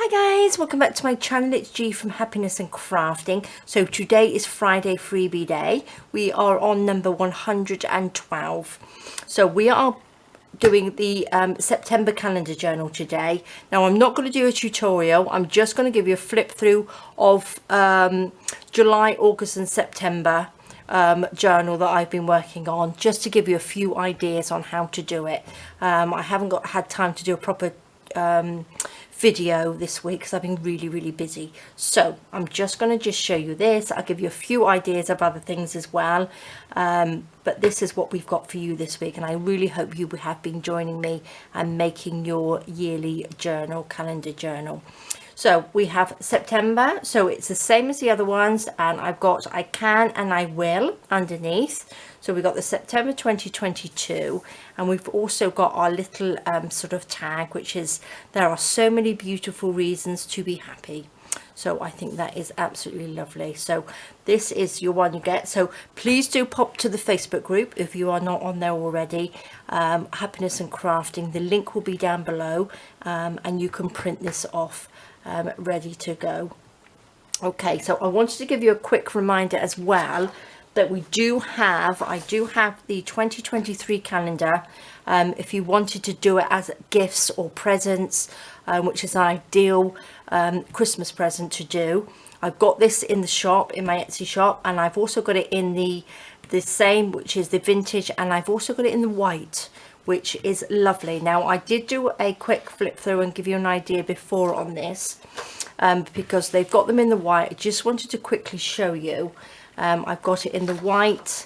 Hi guys, welcome back to my channel. It's G from Happiness and Crafting. So today is Friday freebie day. We are on number 112. So we are doing the September calendar journal today. Now I'm not going to do a tutorial. I'm just going to give you a flip through of July, August and September journal that I've been working on, just to give you a few ideas on how to do it. I haven't had time to do a proper video this week because I've been really busy, so I'm just going to show you this. I'll give you a few ideas of other things as well, but this is what we've got for you this week, and I really hope you have been joining me and making your yearly journal, calendar journal. So we have September, so it's the same as the other ones, and I've got I can and I will underneath. So we've got the September 2022, and we've also got our little sort of tag, which is there are so many beautiful reasons to be happy. So I think that is absolutely lovely. So this is your one you get. So please do pop to the Facebook group if you are not on there already, Happiness and Crafting. The link will be down below, and you can print this off ready to go. Okay, so I wanted to give you a quick reminder as well that I do have the 2023 calendar. If you wanted to do it as gifts or presents, which is an ideal Christmas present to do, I've got this in the shop, in my Etsy shop, and I've also got it in the same, which is the vintage, and I've also got it in the white, which is lovely. Now I did do a quick flip through and give you an idea before on this, because they've got them in the white. I just wanted to quickly show you. I've got it in the white,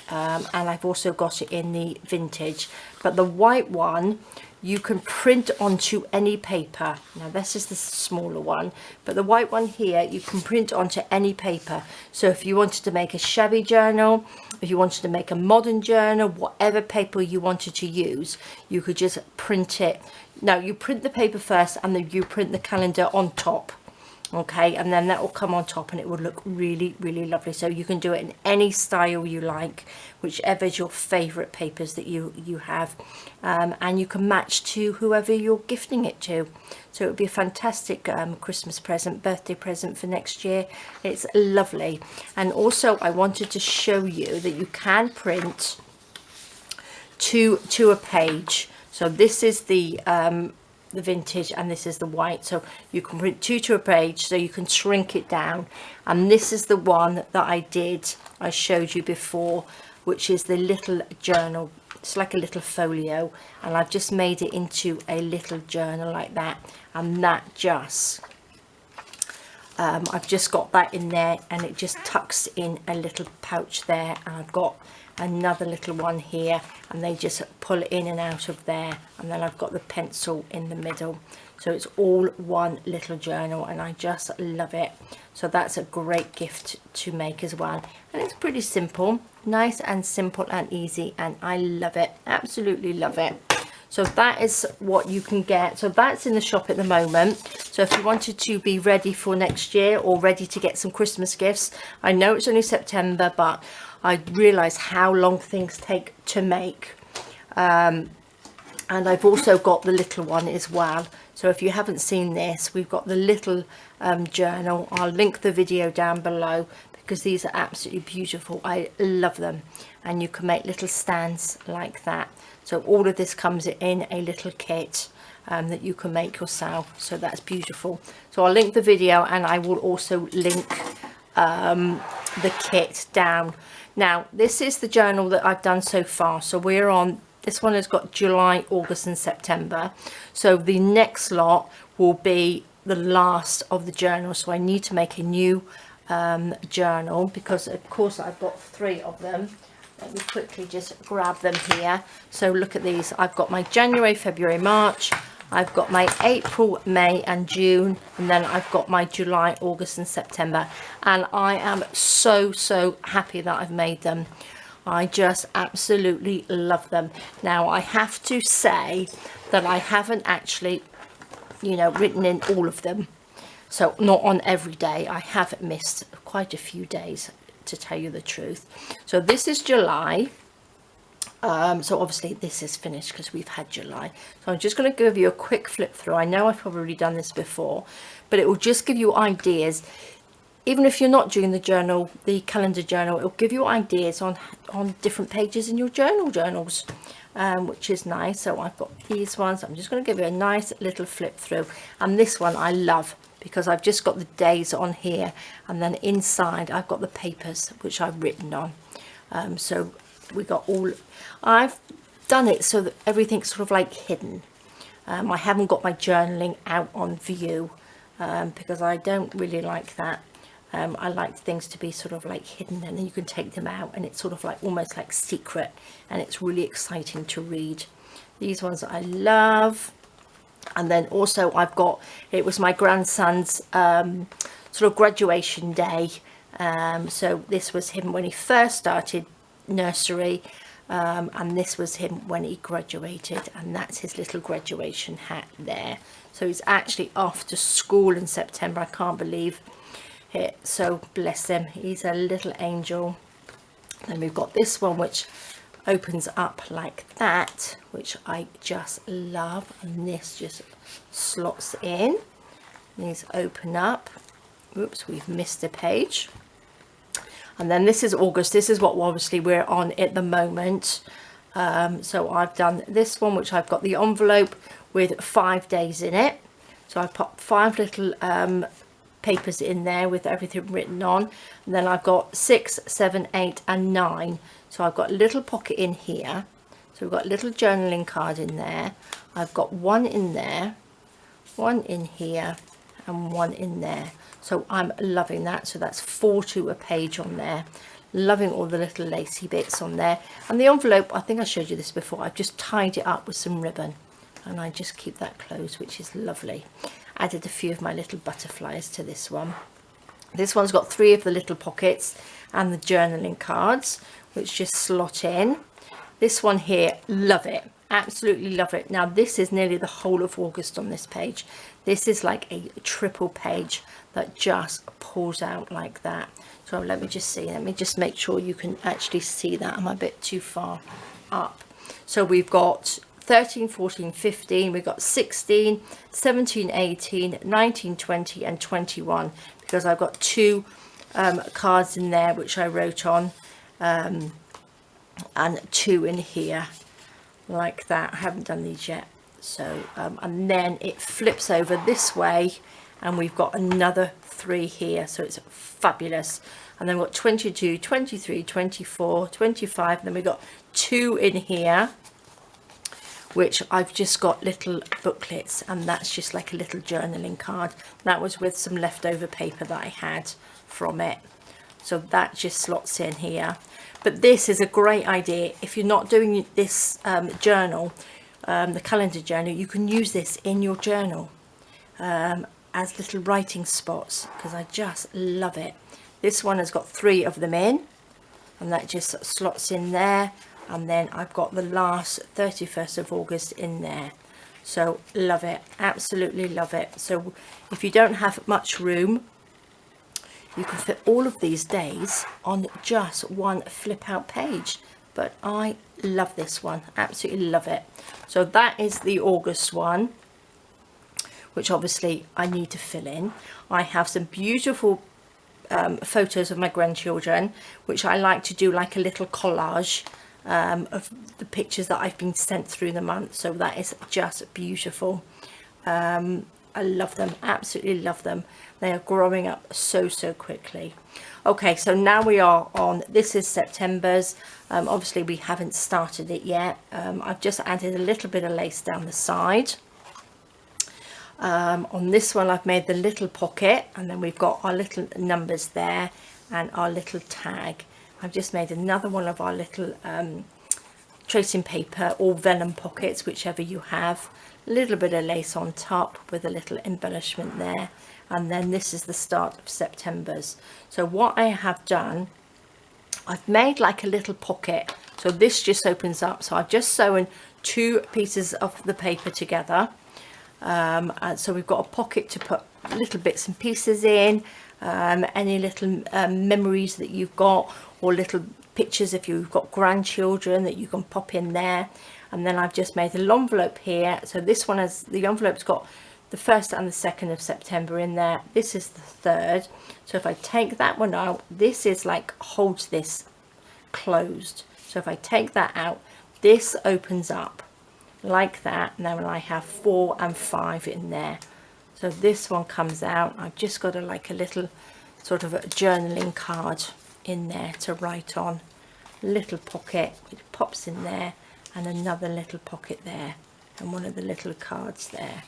and I've also got it in the vintage, but the white one you can print onto any paper. Now this is the smaller one, but the white one here you can print onto any paper. So if you wanted to make a shabby journal, if you wanted to make a modern journal, whatever paper you wanted to use, you could just print it. Now you print the paper first, and then you print the calendar on top. Okay, and then that will come on top, and it will look really lovely. So you can do it in any style you like, whichever is your favorite papers that you have, and you can match to whoever you're gifting it to. So it would be a fantastic Christmas present, birthday present for next year. It's lovely. And also I wanted to show you that you can print to a page. So this is the vintage, and this is the white, so you can print two to a page, so you can shrink it down. And this is the one that I showed you before, which is the little journal. It's like a little folio, and I've just made it into a little journal like that, and that just I've just got that in there, and it just tucks in a little pouch there, and I've got another little one here, and they just pull it in and out of there, and then I've got the pencil in the middle. So it's all one little journal, and I just love it. So that's a great gift to make as well, and it's pretty simple, nice and simple and easy, and I love it, absolutely love it. So that is what you can get. So that's in the shop at the moment. So if you wanted to be ready for next year, or ready to get some Christmas gifts, I know it's only September, but I realise how long things take to make. And I've also got the little one as well. So if you haven't seen this, we've got the little journal. I'll link the video down below, because these are absolutely beautiful. I love them. And you can make little stands like that. So all of this comes in a little kit that you can make yourself. So that's beautiful. So I'll link the video, and I will also link the kit down. Now this is the journal that I've done so far. So we're on, this one has got July, August and September. So the next lot will be the last of the journal. So I need to make a new journal, because of course I've got 3 of them. Let me quickly just grab them here. So look at these. I've got my January, February, March. I've got my April, May and June, and then I've got my July, August and September, and I am so happy that I've made them. I just absolutely love them. Now I have to say that I haven't actually, you know, written in all of them, so not on every day. I have missed quite a few days, to tell you the truth. So this is July. So obviously this is finished because we've had July. So I'm just going to give you a quick flip through. I know I've probably done this before, but it will just give you ideas. Even if you're not doing the journal, the calendar journal, it'll give you ideas on different pages in your journals, which is nice. So I've got these ones. I'm just going to give you a nice little flip through. And this one I love because I've just got the days on here, and then inside I've got the papers which I've written on. So we got all, I've done it so that everything's sort of like hidden. I haven't got my journaling out on view because I don't really like that. I like things to be sort of like hidden, and then you can take them out and it's sort of like almost like secret, and it's really exciting to read. These ones I love. And then also I've got, it was my grandson's sort of graduation day. So this was him when he first started nursery, and this was him when he graduated, and that's his little graduation hat there. So he's actually off to school in September. I can't believe it. So bless him, he's a little angel. Then we've got this one which opens up like that, which I just love, and this just slots in. These open up. Oops, we've missed a page. And then this is August. This is what obviously we're on at the moment. So I've done this one, which I've got the envelope with 5 days in it. So I've put 5 little papers in there with everything written on. And then I've got 6, 7, 8 and 9. So I've got a little pocket in here. So we've got a little journaling card in there. I've got one in there, one in here, and one in there. So I'm loving that. So that's 4 to a page on there. Loving all the little lacy bits on there. And the envelope, I think I showed you this before, I've just tied it up with some ribbon, and I just keep that closed, which is lovely. Added a few of my little butterflies to this one. This one's got 3 of the little pockets and the journaling cards, which just slot in. This one here, love it, absolutely love it. Now this is nearly the whole of August on this page. This is like a triple page that just pulls out like that. So let me just see, let me just make sure you can actually see that. I'm a bit too far up. So we've got 13, 14, 15, we've got 16, 17, 18, 19, 20 and 21, because I've got 2 cards in there which I wrote on, and 2 in here like that. I haven't done these yet. So and then it flips over this way, and we've got another 3 here, so it's fabulous. And then we've got 22, 23, 24, 25, and then we've got 2 in here, which I've just got little booklets, and that's just like a little journaling card. That was with some leftover paper that I had from it. So that just slots in here. But this is a great idea. If you're not doing this journal, the calendar journal, you can use this in your journal as little writing spots, because I just love it. This one has got 3 of them in, and that just slots in there. And then I've got the last 31st of August in there. So love it, absolutely love it. So if you don't have much room, you can fit all of these days on just one flip out page. But I love this one, absolutely love it. So that is the August one, which obviously I need to fill in. I have some beautiful photos of my grandchildren, which I like to do like a little collage of the pictures that I've been sent through the month. So that is just beautiful. I love them, absolutely love them. They are growing up so quickly. Okay, so now we are on, this is September's. Obviously we haven't started it yet. I've just added a little bit of lace down the side. On this one I've made the little pocket, and then we've got our little numbers there and our little tag. I've just made another one of our little tracing paper or vellum pockets, whichever you have. A little bit of lace on top with a little embellishment there. And then this is the start of September's. So what I have done, I've made like a little pocket. So this just opens up. So I've just sewn 2 pieces of the paper together. And so we've got a pocket to put little bits and pieces in, any little memories that you've got, or little pictures if you've got grandchildren that you can pop in there. And then I've just made a little envelope here. So this one has, the envelope's got the 1st and the 2nd of September in there. This is the 3rd. So if I take that one out, this is like holds this closed. So if I take that out, this opens up like that. And then I have 4 and 5 in there. So this one comes out. I've just got like a little sort of a journaling card in there to write on. Little pocket, it pops in there, and another little pocket there, and one of the little cards there.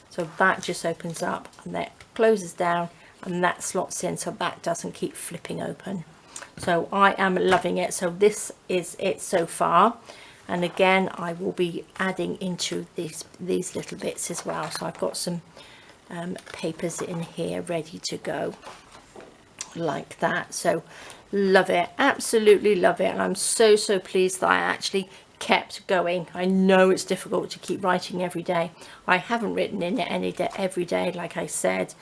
So that just opens up and that closes down, and that slots in so that doesn't keep flipping open. So I am loving it. So this is it so far, and again I will be adding into these little bits as well. So I've got some papers in here ready to go like that. So love it, absolutely love it, and I'm so pleased that I actually kept going. I know it's difficult to keep writing every day. I haven't written in it every day like I said,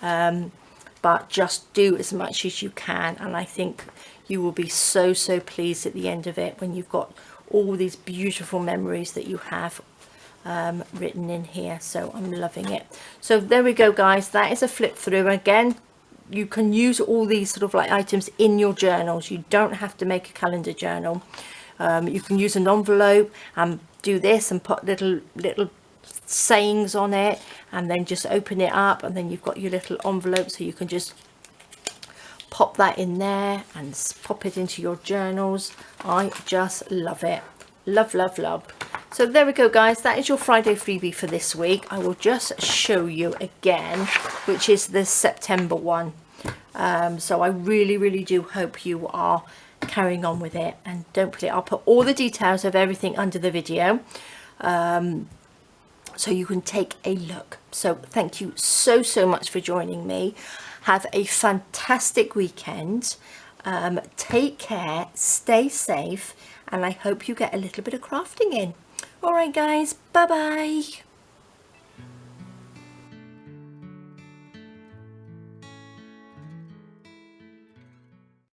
but just do as much as you can, and I think you will be so pleased at the end of it when you've got all these beautiful memories that you have written in here. So I'm loving it. So there we go guys, that is a flip through. Again, you can use all these sort of like items in your journals. You don't have to make a calendar journal. You can use an envelope and do this and put little sayings on it, and then just open it up, and then you've got your little envelope, so you can just pop that in there and pop it into your journals. I just love it. Love. So there we go guys, that is your Friday freebie for this week. I will just show you again, which is the September one. So I really do hope you are carrying on with it, and don't forget, I'll put all the details of everything under the video, so you can take a look. So thank you so much for joining me. Have a fantastic weekend. Take care, stay safe, and I hope you get a little bit of crafting in. All right guys, bye bye.